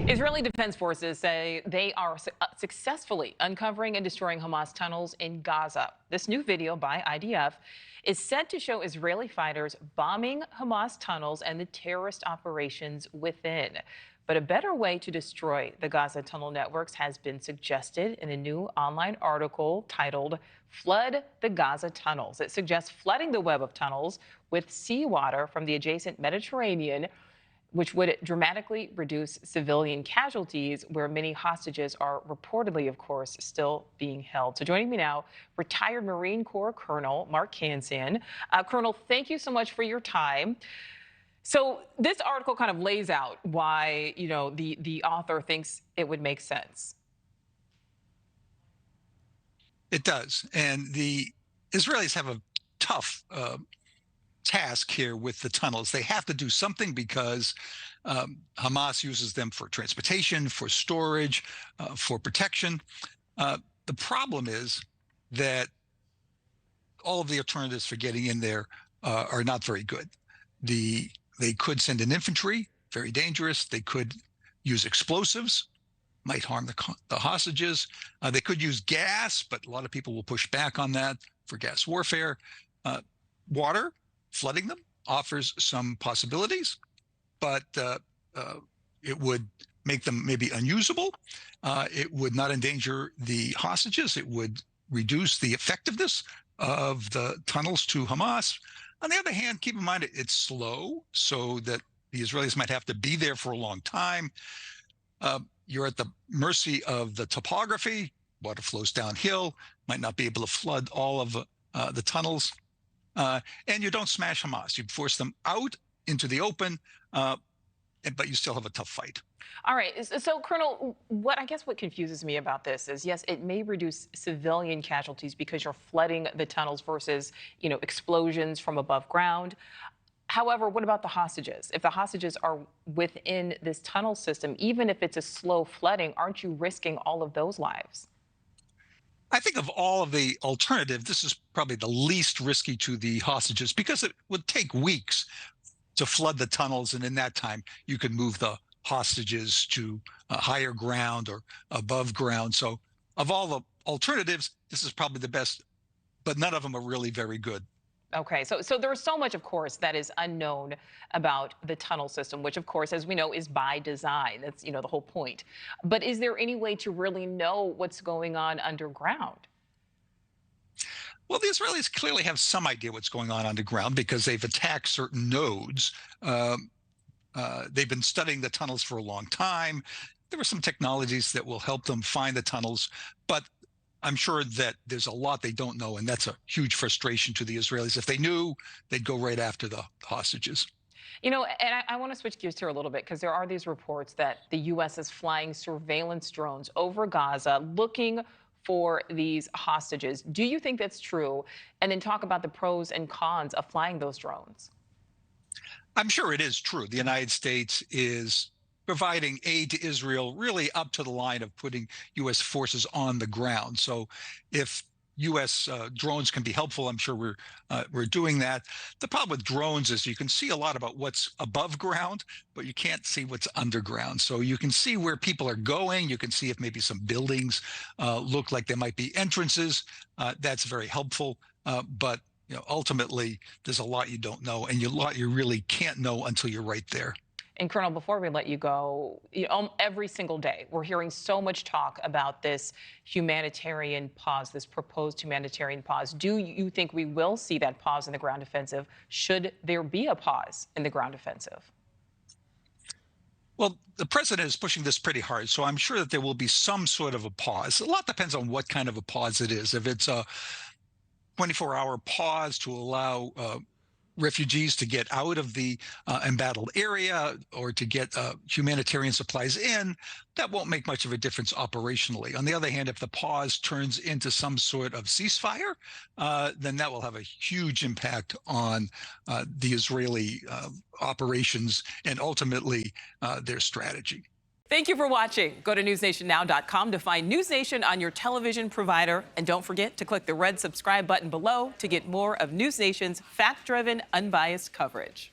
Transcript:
Israeli Defense Forces say they are successfully uncovering and destroying Hamas tunnels in Gaza. This new video by IDF is said to show Israeli fighters bombing Hamas tunnels and the terrorist operations within. But a better way to destroy the Gaza tunnel networks has been suggested in a new online article titled "Flood the Gaza Tunnels." It suggests flooding the web of tunnels with seawater from the adjacent Mediterranean, which would dramatically reduce civilian casualties, where many hostages are reportedly, of course, still being held. So joining me now, retired Marine Corps Colonel Mark Kansan. Colonel, thank you so much for your time. So this article kind of lays out why, the author thinks it would make sense. It does. And the Israelis have a tough task here with the tunnels. They have to do something because Hamas uses them for transportation, for storage, for protection. The problem is that all of the alternatives for getting in there are not very good. They could send in infantry, very dangerous. They could use explosives, might harm the hostages. They could use gas, but a lot of people will push back on that for gas warfare. Water, flooding them, offers some possibilities, but it would make them maybe unusable. It would not endanger the hostages. It would reduce the effectiveness of the tunnels to Hamas. On the other hand, keep in mind it's slow, so that the Israelis might have to be there for a long time. You're at the mercy of the topography. Water flows downhill, might not be able to flood all of the tunnels. And you don't smash Hamas. You force them out into the open, but you still have a tough fight. All right. So, Colonel, what confuses me about this is, yes, it may reduce civilian casualties because you're flooding the tunnels versus, explosions from above ground. However, what about the hostages? If the hostages are within this tunnel system, even if it's a slow flooding, aren't you risking all of those lives? I think of all of the alternatives, this is probably the least risky to the hostages because it would take weeks to flood the tunnels. And in that time, you could move the hostages to higher ground or above ground. So of all the alternatives, this is probably the best, but none of them are really very good. Okay, so there's so much, of course, that is unknown about the tunnel system, which, of course, as we know, is by design. That's, the whole point. But is there any way to really know what's going on underground? Well, the Israelis clearly have some idea what's going on underground because they've attacked certain nodes. They've been studying the tunnels for a long time. There are some technologies that will help them find the tunnels, but I'm sure that there's a lot they don't know, and that's a huge frustration to the Israelis. If they knew, they'd go right after the hostages. And I want to switch gears here a little bit because there are these reports that the U.S. is flying surveillance drones over Gaza looking for these hostages. Do you think that's true? And then talk about the pros and cons of flying those drones. I'm sure it is true. The United States is providing aid to Israel really up to the line of putting U.S. forces on the ground. So if U.S. drones can be helpful, I'm sure we're doing that. The problem with drones is you can see a lot about what's above ground, but you can't see what's underground. So you can see where people are going. You can see if maybe some buildings look like they might be entrances. That's very helpful. But ultimately, there's a lot you don't know, and a lot you really can't know until you're right there. And Colonel, before we let you go, every single day we're hearing so much talk about this humanitarian pause, this proposed humanitarian pause. Do you think we will see that pause in the ground offensive? Should there be a pause in the ground offensive? Well, the president is pushing this pretty hard, so I'm sure that there will be some sort of a pause. A lot depends on what kind of a pause it is. If it's a 24-hour pause to allow refugees to get out of the embattled area or to get humanitarian supplies in, that won't make much of a difference operationally. On the other hand, if the pause turns into some sort of ceasefire, then that will have a huge impact on the Israeli operations and ultimately their strategy. Thank you for watching. Go to newsnationnow.com to find News Nation on your television provider. And don't forget to click the red subscribe button below to get more of News Nation's fact-driven, unbiased coverage.